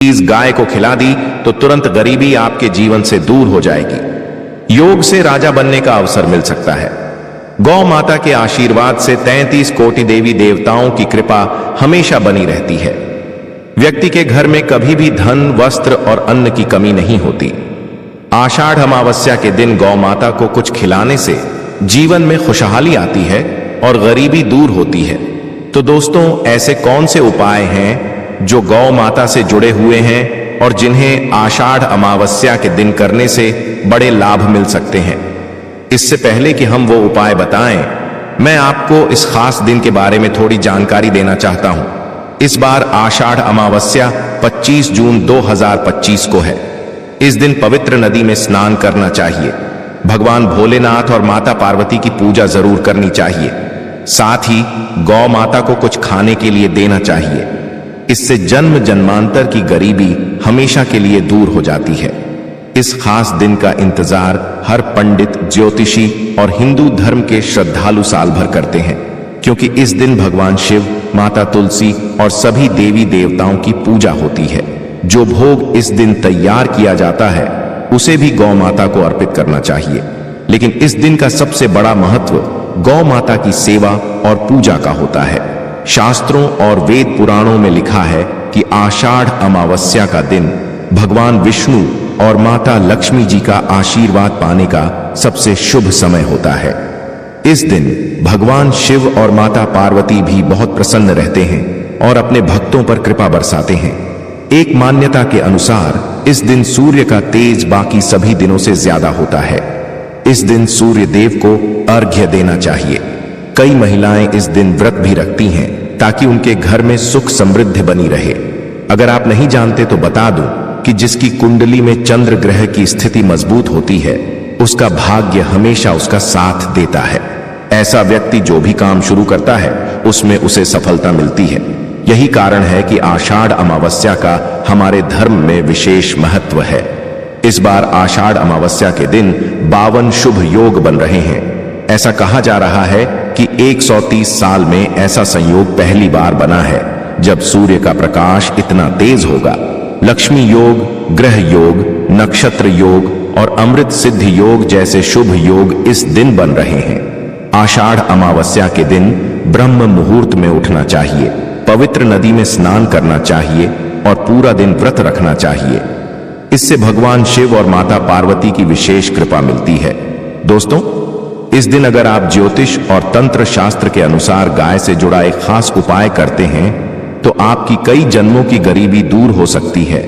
इस गाय को खिला दी तो तुरंत गरीबी आपके जीवन से दूर हो जाएगी। योग से राजा बनने का अवसर मिल सकता है। गौ माता के आशीर्वाद से 33 कोटि देवी देवताओं की कृपा हमेशा बनी रहती है। व्यक्ति के घर में कभी भी धन, वस्त्र और अन्न की कमी नहीं होती। आषाढ़ अमावस्या के दिन गौ माता को कुछ खिलाने से जीवन में खुशहाली आती है और गरीबी दूर होती है। तो दोस्तों, ऐसे कौन से उपाय हैं जो गौ माता से जुड़े हुए हैं और जिन्हें आषाढ़ अमावस्या के दिन करने से बड़े लाभ मिल सकते हैं? इससे पहले कि हम वो उपाय बताएं, मैं आपको इस खास दिन के बारे में थोड़ी जानकारी देना चाहता हूं। इस बार आषाढ़ अमावस्या 25 जून 2025 को है। इस दिन पवित्र नदी में स्नान करना चाहिए। भगवान भोलेनाथ और माता पार्वती की पूजा जरूर करनी चाहिए। साथ ही गौ माता को कुछ खाने के लिए देना चाहिए। इससे जन्म जन्मांतर की गरीबी हमेशा के लिए दूर हो जाती है। इस खास दिन का इंतजार हर पंडित, ज्योतिषी और हिंदू धर्म के श्रद्धालु साल भर करते हैं, क्योंकि इस दिन भगवान शिव, माता तुलसी और सभी देवी देवताओं की पूजा होती है। जो भोग इस दिन तैयार किया जाता है उसे भी गौ माता को अर्पित करना चाहिए। लेकिन इस दिन का सबसे बड़ा महत्व गौ माता की सेवा और पूजा का होता है। शास्त्रों और वेद पुराणों में लिखा है कि आषाढ़ अमावस्या का दिन भगवान विष्णु और माता लक्ष्मी जी का आशीर्वाद पाने का सबसे शुभ समय होता है। इस दिन भगवान शिव और माता पार्वती भी बहुत प्रसन्न रहते हैं और अपने भक्तों पर कृपा बरसाते हैं। एक मान्यता के अनुसार इस दिन सूर्य का तेज बाकी सभी दिनों से ज्यादा होता है। इस दिन सूर्य देव को अर्घ्य देना चाहिए। कई महिलाएं इस दिन व्रत भी रखती हैं ताकि उनके घर में सुख समृद्धि बनी रहे। अगर आप नहीं जानते तो बता दूं कि जिसकी कुंडली में चंद्र ग्रह की स्थिति मजबूत होती है, उसका भाग्य हमेशा उसका साथ देता है। ऐसा व्यक्ति जो भी काम शुरू करता है उसमें उसे सफलता मिलती है। यही कारण है कि आषाढ़ अमावस्या का हमारे धर्म में विशेष महत्व है। इस बार आषाढ़ अमावस्या के दिन 52 शुभ योग बन रहे हैं। ऐसा कहा जा रहा है कि 130 साल में ऐसा संयोग पहली बार बना है जब सूर्य का प्रकाश इतना तेज होगा। लक्ष्मी योग, ग्रह योग, नक्षत्र योग और अमृत सिद्ध योग जैसे शुभ योग इस दिन बन रहे हैं। आषाढ़ अमावस्या के दिन ब्रह्म मुहूर्त में उठना चाहिए, पवित्र नदी में स्नान करना चाहिए और पूरा दिन व्रत रखना चाहिए। इससे भगवान शिव और माता पार्वती की विशेष कृपा मिलती है। दोस्तों, इस दिन अगर आप ज्योतिष और तंत्र शास्त्र के अनुसार गाय से जुड़ा एक खास उपाय करते हैं तो आपकी कई जन्मों की गरीबी दूर हो सकती है।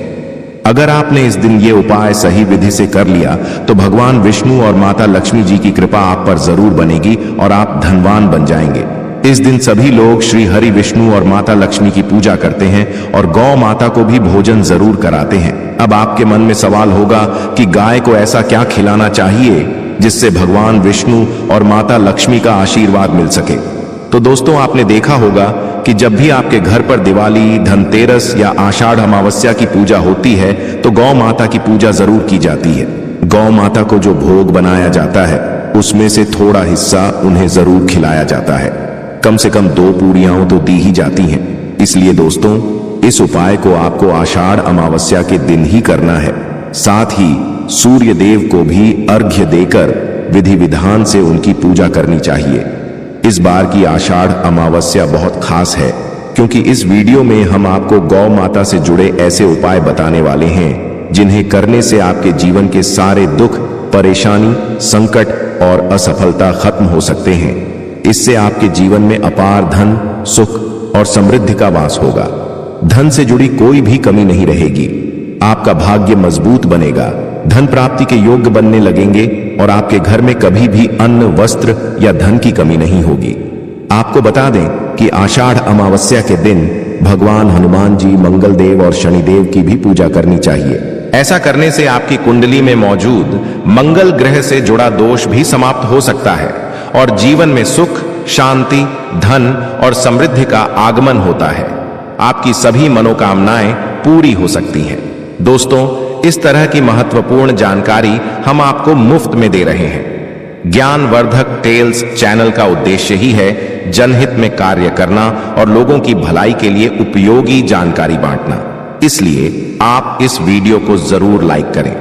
अगर आपने इस दिन ये उपाय सही विधि से कर लिया तो भगवान विष्णु और माता लक्ष्मी जी की कृपा आप पर जरूर बनेगी और आप धनवान बन जाएंगे। इस दिन सभी लोग श्री हरि विष्णु और माता लक्ष्मी की पूजा करते हैं और गौ माता को भी भोजन जरूर कराते हैं। अब आपके मन में सवाल होगा कि गाय को ऐसा क्या खिलाना चाहिए जिससे भगवान विष्णु और माता लक्ष्मी का आशीर्वाद मिल सके? तो दोस्तों, आपने देखा होगा कि जब भी आपके घर पर दिवाली, धनतेरस या आषाढ़ अमावस्या की पूजा होती है तो गौ माता की पूजा जरूर की जाती है। गौ माता को जो भोग बनाया जाता है उसमें से थोड़ा हिस्सा उन्हें जरूर खिलाया जाता है। कम से कम 2 पूड़ियां तो दी ही जाती हैं। इसलिए दोस्तों, इस उपाय को आपको आषाढ़ अमावस्या के दिन ही करना है। साथ ही सूर्य देव को भी अर्घ्य देकर विधि विधान से उनकी पूजा करनी चाहिए। इस बार की आषाढ़ अमावस्या बहुत खास है क्योंकि इस वीडियो में हम आपको गौ माता से जुड़े ऐसे उपाय बताने वाले हैं जिन्हें करने से आपके जीवन के सारे दुख, परेशानी, संकट और असफलता खत्म हो सकते हैं। इससे आपके जीवन में अपार धन, सुख और समृद्धि का वास होगा। धन से जुड़ी कोई भी कमी नहीं रहेगी। आपका भाग्य मजबूत बनेगा, धन प्राप्ति के योग्य बनने लगेंगे और आपके घर में कभी भी अन्न, वस्त्र या धन की कमी नहीं होगी। आपको बता दें कि आषाढ़ अमावस्या के दिन भगवान हनुमान जी, मंगल देव और शनिदेव की भी पूजा करनी चाहिए। ऐसा करने से आपकी कुंडली में मौजूद मंगल ग्रह से जुड़ा दोष भी समाप्त हो सकता है और जीवन में सुख, शांति, धन और समृद्धि का आगमन होता है। आपकी सभी मनोकामनाएं पूरी हो सकती हैं। दोस्तों, इस तरह की महत्वपूर्ण जानकारी हम आपको मुफ्त में दे रहे हैं। ज्ञानवर्धक टेल्स चैनल का उद्देश्य ही है जनहित में कार्य करना और लोगों की भलाई के लिए उपयोगी जानकारी बांटना। इसलिए आप इस वीडियो को जरूर लाइक करें।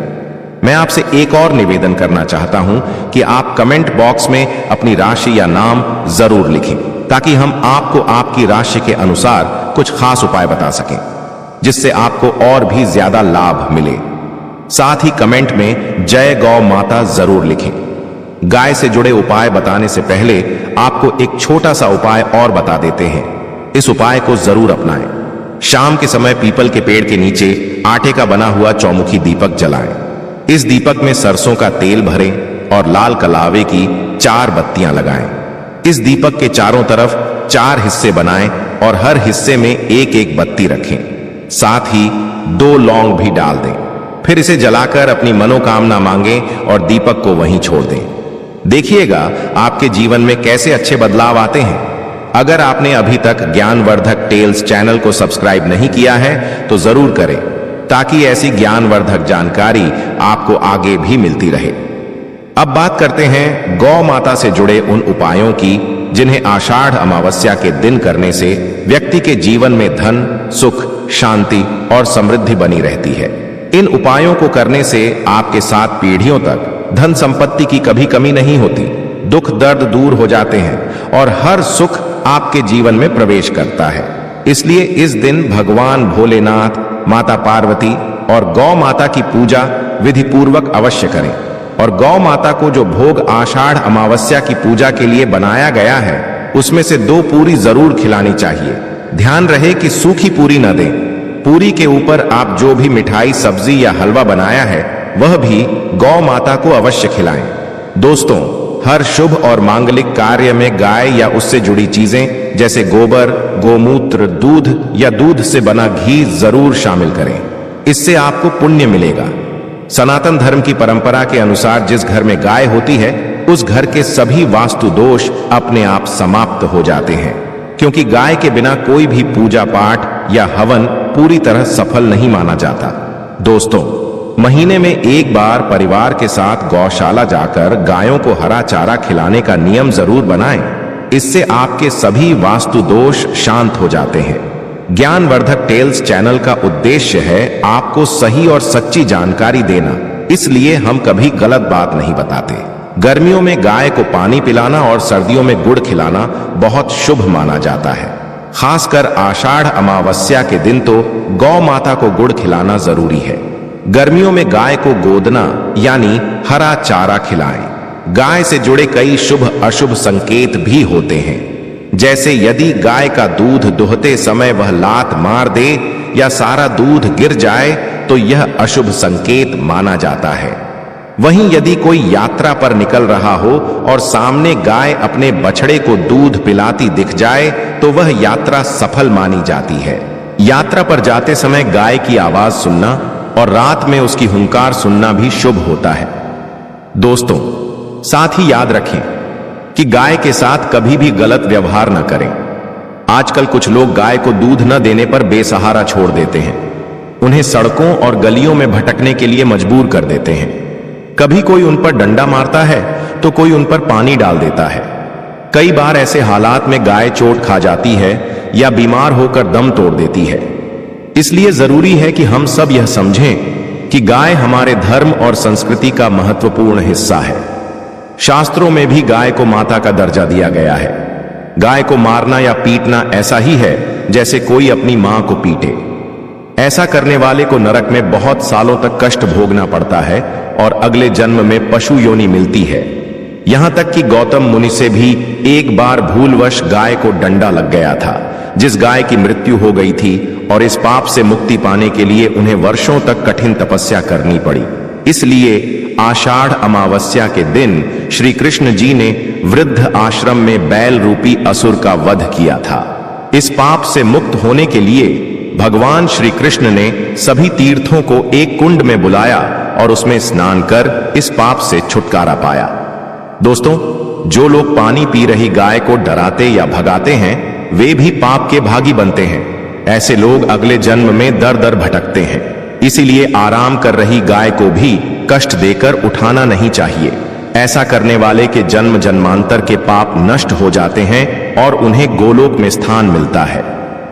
मैं आपसे एक और निवेदन करना चाहता हूं कि आप कमेंट बॉक्स में अपनी राशि या नाम जरूर लिखें, ताकि हम आपको आपकी राशि के अनुसार कुछ खास उपाय बता सकें, जिससे आपको और भी ज्यादा लाभ मिले। साथ ही कमेंट में जय गौ माता जरूर लिखें। गाय से जुड़े उपाय बताने से पहले आपको एक छोटा सा उपाय और बता देते हैं। इस उपाय को जरूर अपनाएं। शाम के समय पीपल के पेड़ के नीचे आटे का बना हुआ चौमुखी दीपक जलाएं। इस दीपक में सरसों का तेल भरें और लाल कलावे की 4 बत्तियां लगाएं। इस दीपक के चारों तरफ 4 हिस्से बनाएं और हर हिस्से में एक एक बत्ती रखें। साथ ही 2 लौंग भी डाल दें। फिर इसे जलाकर अपनी मनोकामना मांगें और दीपक को वहीं छोड़ दें। देखिएगा आपके जीवन में कैसे अच्छे बदलाव आते हैं। अगर आपने अभी तक ज्ञानवर्धक टेल्स चैनल को सब्सक्राइब नहीं किया है तो जरूर करें, ताकि ऐसी ज्ञानवर्धक जानकारी आपको आगे भी मिलती रहे। अब बात करते हैं गौ माता से जुड़े उन उपायों की जिन्हें आषाढ़ अमावस्या के दिन करने से व्यक्ति के जीवन में धन, सुख, शांति और समृद्धि बनी रहती है। इन उपायों को करने से आपके 7 पीढ़ियों तक धन संपत्ति की कभी कमी नहीं होती, दुख दर्द दूर हो जाते हैं और हर सुख आपके जीवन में प्रवेश करता है। इसलिए इस दिन भगवान भोलेनाथ, माता पार्वती और गौ माता की पूजा विधि पूर्वक अवश्य करें। और गौ माता को जो भोग आषाढ़ अमावस्या की पूजा के लिए बनाया गया है, उसमें से 2 पूरी जरूर खिलानी चाहिए। ध्यान रहे कि सूखी पूरी न दें। पूरी के ऊपर आप जो भी मिठाई, सब्जी या हलवा बनाया है वह भी गौ माता को अवश्य खिलाएं। दोस्तों, हर शुभ और मांगलिक कार्य में गाय या उससे जुड़ी चीजें जैसे गोबर, गोमूत्र, दूध या दूध से बना घी जरूर शामिल करें। इससे आपको पुण्य मिलेगा। सनातन धर्म की परंपरा के अनुसार जिस घर में गाय होती है उस घर के सभी वास्तु दोष अपने आप समाप्त हो जाते हैं, क्योंकि गाय के बिना कोई भी पूजा पाठ या हवन पूरी तरह सफल नहीं माना जाता। दोस्तों, महीने में एक बार परिवार के साथ गौशाला जाकर गायों को हरा चारा खिलाने का नियम जरूर बनाएं। इससे आपके सभी वास्तु दोष शांत हो जाते हैं। ज्ञानवर्धक टेल्स चैनल का उद्देश्य है आपको सही और सच्ची जानकारी देना, इसलिए हम कभी गलत बात नहीं बताते। गर्मियों में गाय को पानी पिलाना और सर्दियों में गुड़ खिलाना बहुत शुभ माना जाता है। खासकर आषाढ़ अमावस्या के दिन तो गौ माता को गुड़ खिलाना जरूरी है। गर्मियों में गाय को गोदना यानी हरा चारा खिलाएं। गाय से जुड़े कई शुभ अशुभ संकेत भी होते हैं, जैसे यदि गाय का दूध दुहते समय वह लात मार दे या सारा दूध गिर जाए तो यह अशुभ संकेत माना जाता है। वहीं यदि कोई यात्रा पर निकल रहा हो और सामने गाय अपने बछड़े को दूध पिलाती दिख जाए तो वह यात्रा सफल मानी जाती है। यात्रा पर जाते समय गाय की आवाज सुनना और रात में उसकी हुंकार सुनना भी शुभ होता है। दोस्तों, साथ ही याद रखें कि गाय के साथ कभी भी गलत व्यवहार न करें। आजकल कुछ लोग गाय को दूध न देने पर बेसहारा छोड़ देते हैं। उन्हें सड़कों और गलियों में भटकने के लिए मजबूर कर देते हैं। कभी कोई उन पर डंडा मारता है तो कोई उन पर पानी डाल देता है। कई बार ऐसे हालात में गाय चोट खा जाती है या बीमार होकर दम तोड़ देती है। इसलिए जरूरी है कि हम सब यह समझें कि गाय हमारे धर्म और संस्कृति का महत्वपूर्ण हिस्सा है। शास्त्रों में भी गाय को माता का दर्जा दिया गया है। गाय को मारना या पीटना ऐसा ही है जैसे कोई अपनी मां को पीटे। ऐसा करने वाले को नरक में बहुत सालों तक कष्ट भोगना पड़ता है और अगले जन्म में पशु योनि मिलती है। यहां तक कि गौतम मुनि से भी एक बार भूलवश गाय को डंडा लग गया था, जिस गाय की मृत्यु हो गई थी, और इस पाप से मुक्ति पाने के लिए उन्हें वर्षों तक कठिन तपस्या करनी पड़ी। इसलिए आषाढ़ अमावस्या के दिन श्री कृष्ण जी ने वृद्ध आश्रम में बैल रूपी असुर का वध किया था। इस पाप से मुक्त होने के लिए भगवान श्री कृष्ण ने सभी तीर्थों को एक कुंड में बुलाया और उसमें स्नान कर इस पाप से छुटकारा पाया। दोस्तों, जो लोग पानी पी रही गाय को डराते या भगाते हैं वे भी पाप के भागी बनते हैं। ऐसे लोग अगले जन्म में दर दर भटकते हैं। इसीलिए आराम कर रही गाय को भी कष्ट देकर उठाना नहीं चाहिए। ऐसा करने वाले के जन्म जन्मांतर के पाप नष्ट हो जाते हैं और उन्हें गोलोक में स्थान मिलता है।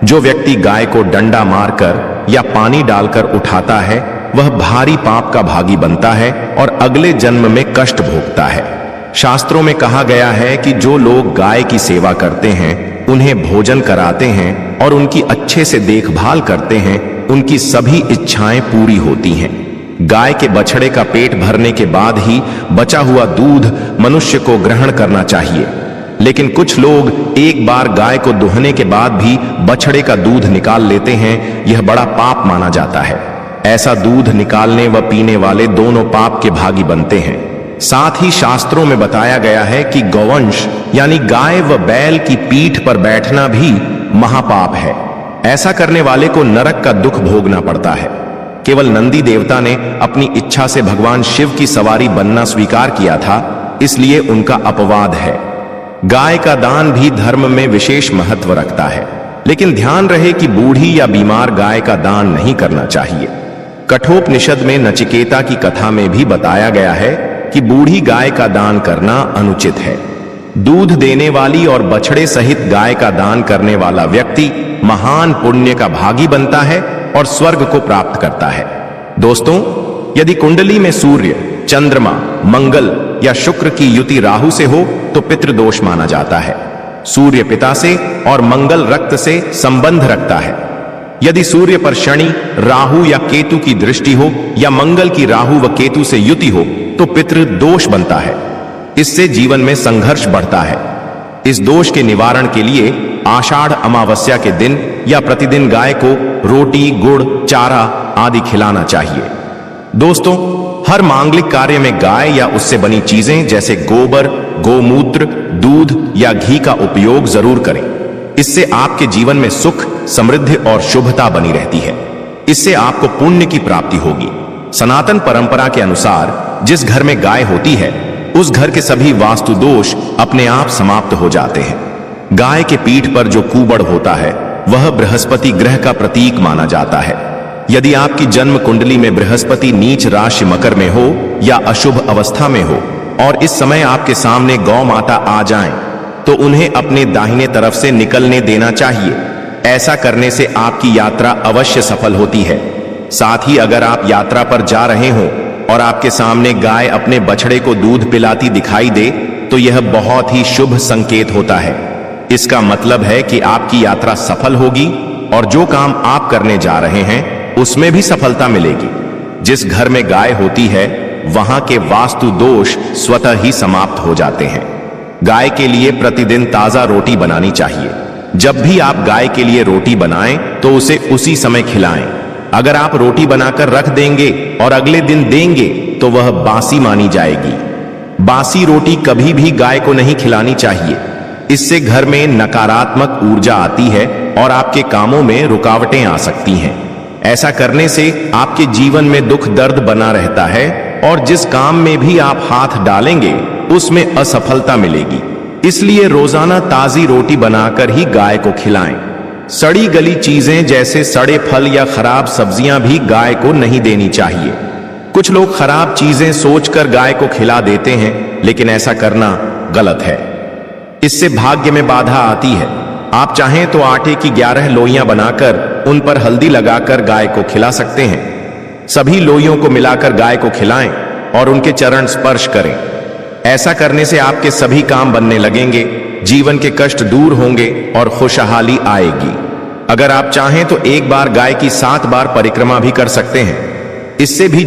जो व्यक्ति गाय को डंडा मारकर या पानी डालकर उठाता है वह भारी पाप का भागी बनता है और अगले जन्म में कष्ट भोगता है। शास्त्रों में कहा गया है कि जो लोग गाय की सेवा करते हैं, उन्हें भोजन कराते हैं और उनकी अच्छे से देखभाल करते हैं, उनकी सभी इच्छाएं पूरी होती हैं। गाय के बछड़े का पेट भरने के बाद ही बचा हुआ दूध मनुष्य को ग्रहण करना चाहिए, लेकिन कुछ लोग एक बार गाय को दुहने के बाद भी बछड़े का दूध निकाल लेते हैं। यह बड़ा पाप माना जाता है। ऐसा दूध निकालने व पीने वाले दोनों पाप के भागी बनते हैं। साथ ही शास्त्रों में बताया गया है कि गौवंश यानी गाय व बैल की पीठ पर बैठना भी महापाप है। ऐसा करने वाले को नरक का दुख भोगना पड़ता है। केवल नंदी देवता ने अपनी इच्छा से भगवान शिव की सवारी बनना स्वीकार किया था, इसलिए उनका अपवाद है। गाय का दान भी धर्म में विशेष महत्व रखता है, लेकिन ध्यान रहे कि बूढ़ी या बीमार गाय का दान नहीं करना चाहिए। कठोपनिषद में नचिकेता की कथा में भी बताया गया है कि बूढ़ी गाय का दान करना अनुचित है। दूध देने वाली और बछड़े सहित गाय का दान करने वाला व्यक्ति महान पुण्य का भागी बनता है और स्वर्ग को प्राप्त करता है। दोस्तों, यदि कुंडली में सूर्य, चंद्रमा, मंगल या शुक्र की युति राहु से हो तो पितृदोष माना जाता है। सूर्य पिता से और मंगल रक्त से संबंध रखता है। यदि सूर्य पर शनि, राहु या केतु की दृष्टि हो या मंगल की राहु व केतु से युति हो तो पितृदोष बनता है। इससे जीवन में संघर्ष बढ़ता है। इस दोष के निवारण के लिए आषाढ़ अमावस्या के दिन या प्रतिदिन गाय को रोटी, गुड़, चारा आदि खिलाना चाहिए। दोस्तों, हर मांगलिक कार्य में गाय या उससे बनी चीजें जैसे गोबर, गोमूत्र, दूध या घी का उपयोग जरूर करें। इससे आपके जीवन में सुख, समृद्धि और शुभता बनी रहती है। इससे आपको पुण्य की प्राप्ति होगी। सनातन परंपरा के अनुसार जिस घर में गाय होती है उस घर के सभी वास्तु दोष अपने आप समाप्त हो जाते हैं। गाय के पीठ पर जो कूबड़ होता है वह बृहस्पति ग्रह का प्रतीक माना जाता है। यदि आपकी जन्म कुंडली में बृहस्पति नीच राशि मकर में हो या अशुभ अवस्था में हो और इस समय आपके सामने गौ माता आ जाएं, तो उन्हें अपने दाहिने तरफ से निकलने देना चाहिए। ऐसा करने से आपकी यात्रा अवश्य सफल होती है। साथ ही अगर आप यात्रा पर जा रहे हो और आपके सामने गाय अपने बछड़े को दूध पिलाती दिखाई दे तो यह बहुत ही शुभ संकेत होता है। इसका मतलब है कि आपकी यात्रा सफल होगी और जो काम आप करने जा रहे हैं उसमें भी सफलता मिलेगी। जिस घर में गाय होती है वहां के वास्तु दोष स्वतः ही समाप्त हो जाते हैं। गाय के लिए प्रतिदिन ताजा रोटी बनानी चाहिए। जब भी आप गाय के लिए रोटी बनाएं तो उसे उसी समय खिलाएं। अगर आप रोटी बनाकर रख देंगे और अगले दिन देंगे तो वह बासी मानी जाएगी। बासी रोटी कभी भी गाय को नहीं खिलानी चाहिए। इससे घर में नकारात्मक ऊर्जा आती है और आपके कामों में रुकावटें आ सकती हैं। ऐसा करने से आपके जीवन में दुख दर्द बना रहता है और जिस काम में भी आप हाथ डालेंगे उसमें असफलता मिलेगी। इसलिए रोजाना ताजी रोटी बनाकर ही गाय को खिलाएं। सड़ी गली चीजें जैसे सड़े फल या खराब सब्जियां भी गाय को नहीं देनी चाहिए। कुछ लोग खराब चीजें सोचकर गाय को खिला देते हैं, लेकिन ऐसा करना गलत है। इससे भाग्य में बाधा आती है। आप चाहें तो आटे की 11 लोइयां बनाकर उन पर हल्दी लगाकर गाय को खिला सकते हैं। सभी लोइयों को मिलाकर गाय को खिलाएं और उनके चरण स्पर्श करें। ऐसा करने से आपके सभी काम बनने लगेंगे, जीवन के कष्ट दूर होंगे और खुशहाली आएगी। अगर आप चाहें तो एक बार गाय की 7 बार परिक्रमा भी कर सकते हैं। इससे भी